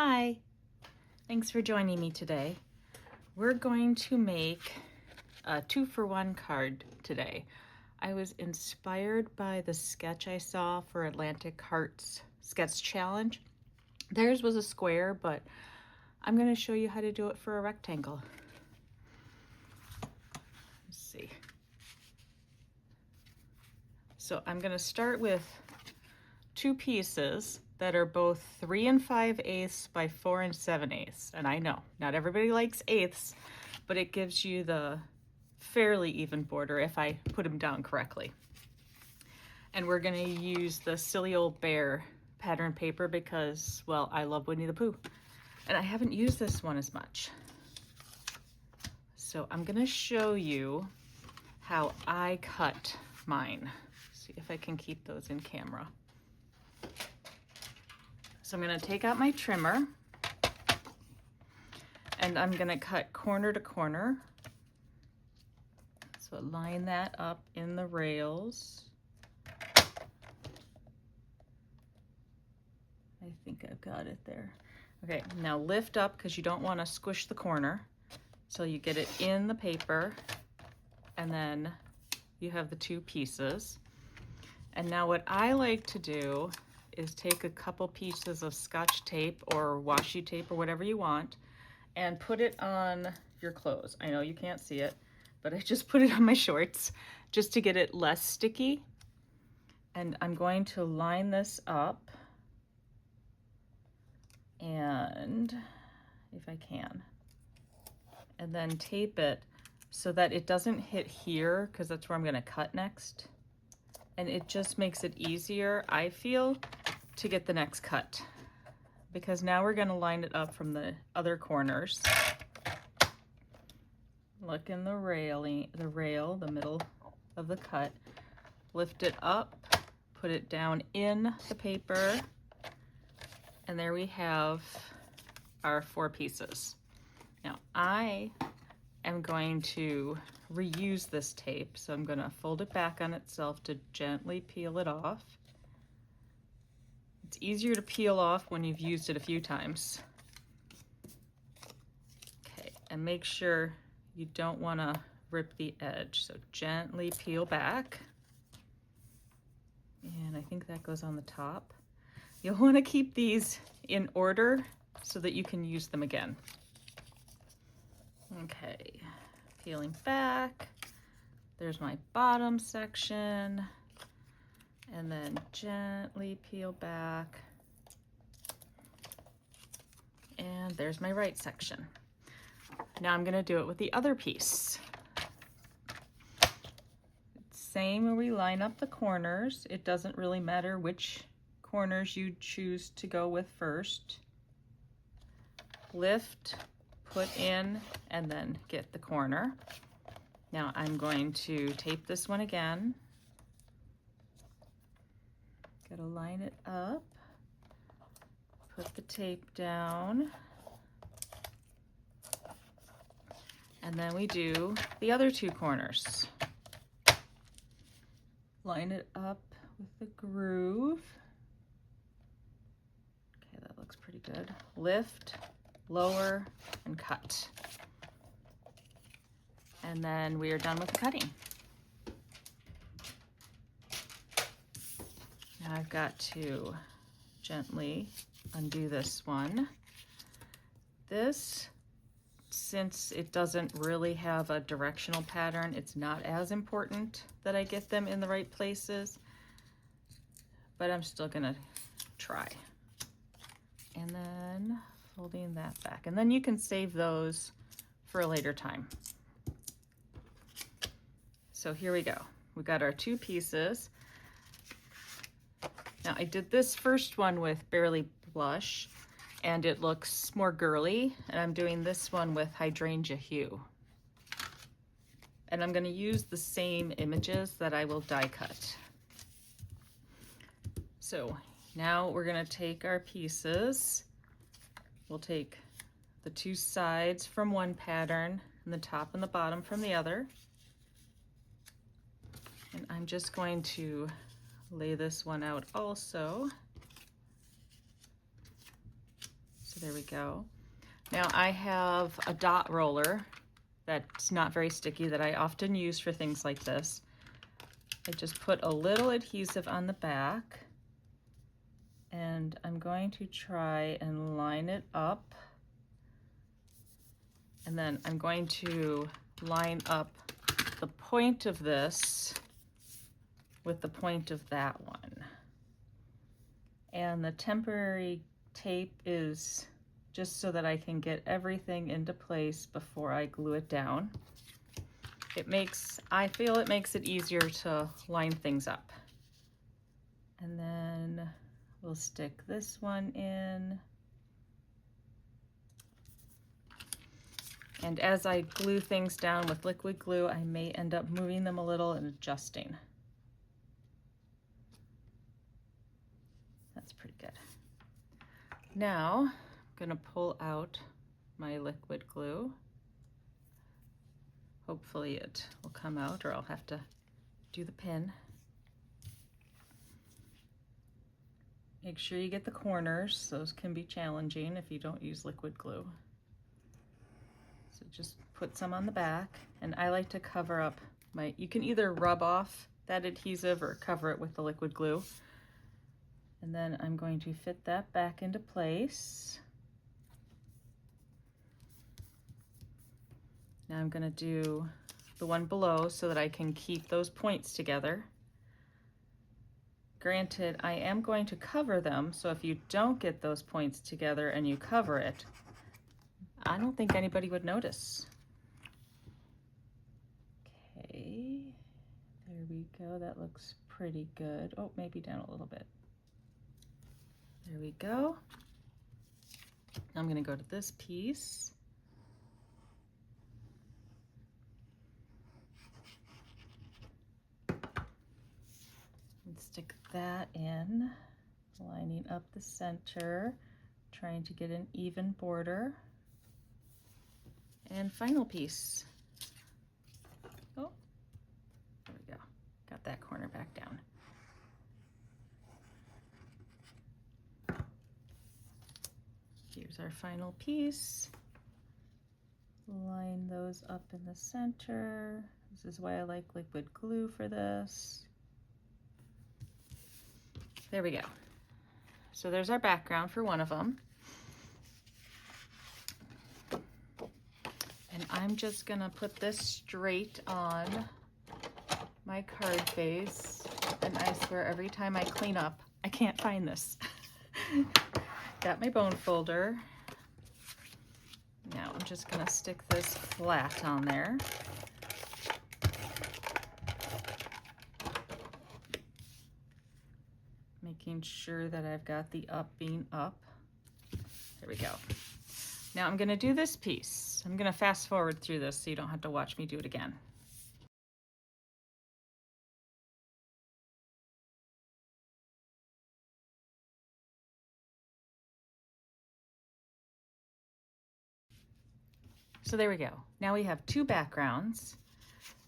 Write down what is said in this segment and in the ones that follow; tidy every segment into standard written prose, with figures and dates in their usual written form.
Hi, thanks for joining me today. We're going to make a 2-for-1 card today. I was inspired by the sketch I saw for Atlantic Heart's sketch challenge. Theirs was a square, but I'm going to show you how to do it for a rectangle. Let's see. So I'm going to start with 2 pieces that are both 3 5/8 by 4 7/8. And I know not everybody likes eighths, but it gives you the fairly even border if I put them down correctly. And we're going to use the Silly Old Bear pattern paper because, well, I love Winnie the Pooh. And I haven't used this one as much. So I'm going to show you how I cut mine. See if I can keep those in camera. So I'm going to take out my trimmer and I'm going to cut corner to corner. So line that up in the rails. I think I've got it there. Okay, now lift up because you don't want to squish the corner. So you get it in the paper and then you have the 2 pieces. And now what I like to do is take a couple pieces of Scotch tape or washi tape or whatever you want and put it on your clothes. I know you can't see it, but I just put it on my shorts just to get it less sticky. And I'm going to line this up, and if I can, and then tape it so that it doesn't hit here because that's where I'm going to cut next. And it just makes it easier, I feel, to get the next cut. Because now we're going to line it up from the other corners. Look in the rail, the middle of the cut. Lift it up, put it down in the paper, and there we have our 4 pieces. Now I am going to reuse this tape, so I'm going to fold it back on itself to gently peel it off. It's easier to peel off when you've used it a few times. Okay, and make sure you don't want to rip the edge, so gently peel back. And I think that goes on the top. You'll want to keep these in order so that you can use them again. Okay, peeling back. There's my bottom section. And then gently peel back. And there's my right section. Now I'm going to do it with the other piece. Same where we line up the corners. It doesn't really matter which corners you choose to go with first. Lift, put in, and then get the corner. Now I'm going to tape this one again. Gotta line it up, put the tape down, and then we do the other 2 corners. Line it up with the groove. Okay, that looks pretty good. Lift, lower, and cut. And then we are done with the cutting. Now I've got to gently undo this one. This, since it doesn't really have a directional pattern, it's not as important that I get them in the right places, but I'm still gonna try. And then folding that back. And then you can save those for a later time. So here we go. We got our 2 pieces. Now I did this first one with Barely Blush and it looks more girly, and I'm doing this one with Hydrangea Hue. And I'm going to use the same images that I will die cut. So now we're going to take our pieces. We'll take the 2 sides from one pattern and the top and the bottom from the other. And I'm just going to lay this one out also, so So there we go. Now I have a dot roller that's not very sticky that I often use for things like this. I just put a little adhesive on the back, and I'm going to try and line it up. And then I'm going to line up the point of this with the point of that one. And the temporary tape is just so that I can get everything into place before I glue it down. I feel it makes it easier to line things up. And then we'll stick this one in. And as I glue things down with liquid glue, I may end up moving them a little and adjusting. That's pretty good. Now, I'm gonna pull out my liquid glue. Hopefully it will come out, or I'll have to do the pin. Make sure you get the corners. Those can be challenging if you don't use liquid glue. So just put some on the back, and I like to cover up you can either rub off that adhesive or cover it with the liquid glue. And then I'm going to fit that back into place. Now I'm going to do the one below so that I can keep those points together. Granted, I am going to cover them, so if you don't get those points together and you cover it, I don't think anybody would notice. Okay, there we go. That looks pretty good. Oh, maybe down a little bit. There we go. Now I'm going to go to this piece. And stick that in, lining up the center, trying to get an even border. And final piece. Oh, there we go. Got that corner back down. Here's our final piece. Line those up in the center. This is why I like liquid glue for this. There we go. So there's our background for one of them. And I'm just gonna put this straight on my card base. And I swear every time I clean up, I can't find this. Got my bone folder. Now I'm just gonna stick this flat on there. Making sure that I've got the up being up. There we go. Now I'm gonna do this piece. I'm gonna fast forward through this so you don't have to watch me do it again. So there we go. Now we have two backgrounds.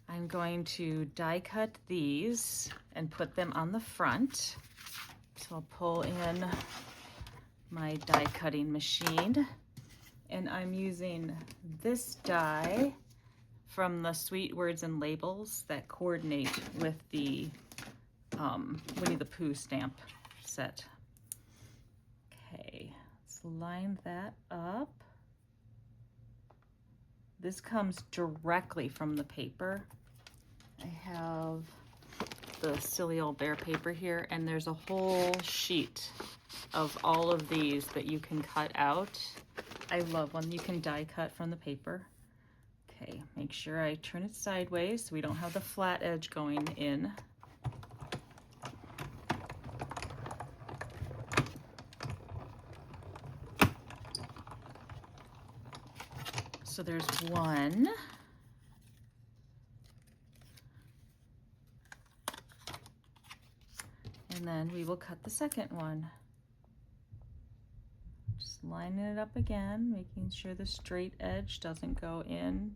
I'm going to die cut these and put them on the front. So I'll pull in my die cutting machine, and I'm using this die from the Sweet Words and Labels that coordinate with the Winnie the Pooh stamp set. Okay, let's line that up. This comes directly from the paper. I have the silly old bear paper here, and there's a whole sheet of all of these that you can cut out. I love when you can die cut from the paper. Okay, make sure I turn it sideways so we don't have the flat edge going in. So there's one. And then we will cut the second one. Just lining it up again, making sure the straight edge doesn't go in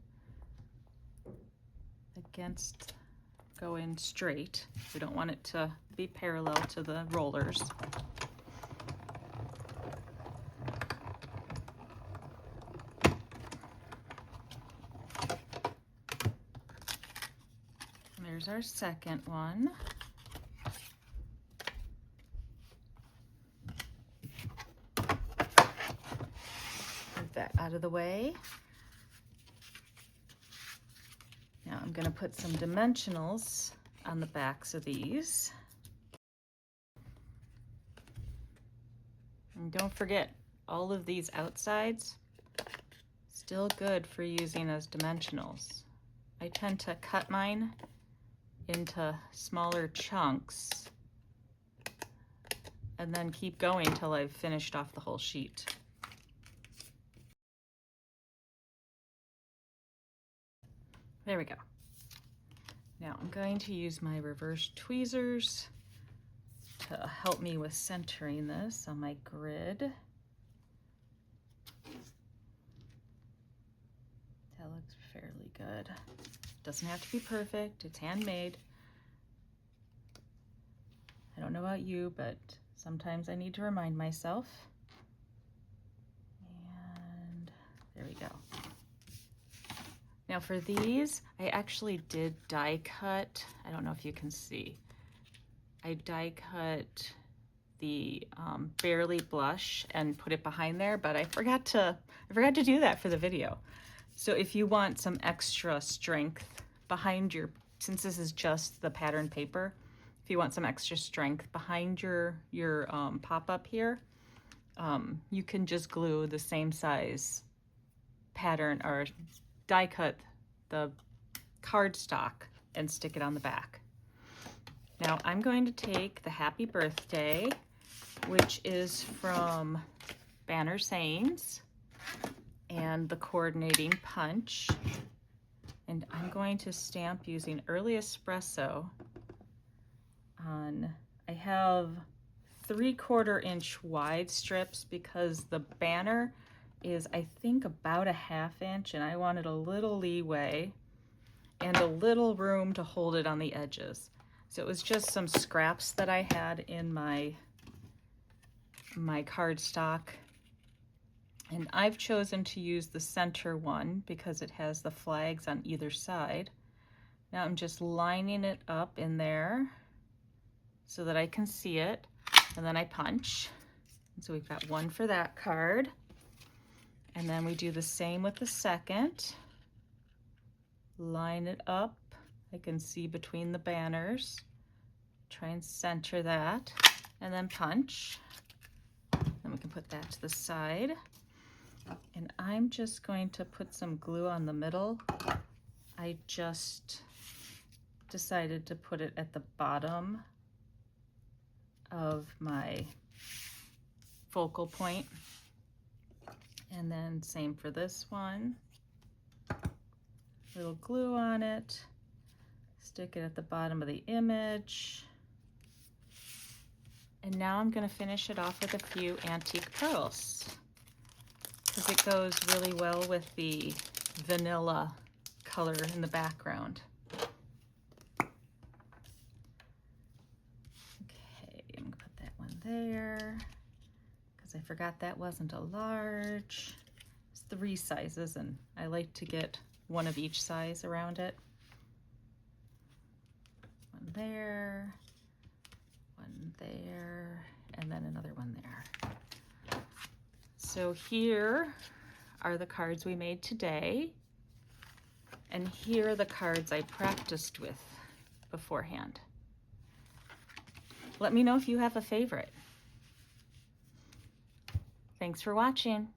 straight. We don't want it to be parallel to the rollers. our second one. Move that out of the way. Now I'm going to put some dimensionals on the backs of these. And don't forget, all of these outsides, still good for using as dimensionals. I tend to cut mine into smaller chunks and then keep going till I've finished off the whole sheet. There we go. Now I'm going to use my reverse tweezers to help me with centering this on my grid. That looks fairly good. Doesn't have to be perfect, it's handmade. I don't know about you, but sometimes I need to remind myself. And there we go. Now for these, I actually did die cut. I don't know if you can see. I die cut the Barely Blush and put it behind there, but I forgot to do that for the video. So if you want some extra strength behind your, since this is just the pattern paper, if you want some extra strength behind your pop-up here, you can just glue the same size pattern or die cut the cardstock and stick it on the back. Now I'm going to take the Happy Birthday, which is from Banner Sayings, and the coordinating punch, and I'm going to stamp using Early Espresso on, I have 3/4 inch wide strips because the banner is, I think, about a 1/2 inch, and I wanted a little leeway and a little room to hold it on the edges. So it was just some scraps that I had in my cardstock. And I've chosen to use the center one because it has the flags on either side. Now I'm just lining it up in there so that I can see it. And then I punch. And so we've got one for that card. And then we do the same with the second. Line it up. I can see between the banners. Try and center that. And then punch. Then we can put that to the side. And I'm just going to put some glue on the middle. I just decided to put it at the bottom of my focal point. And then same for this one. Little glue on it. Stick it at the bottom of the image. And now I'm going to finish it off with a few antique pearls, because it goes really well with the vanilla color in the background. Okay, I'm gonna put that one there, because I forgot that wasn't a large. It's 3 sizes, and I like to get one of each size around it. One there, one there, and then another one there. So here are the cards we made today, and here are the cards I practiced with beforehand. Let me know if you have a favorite. Thanks for watching.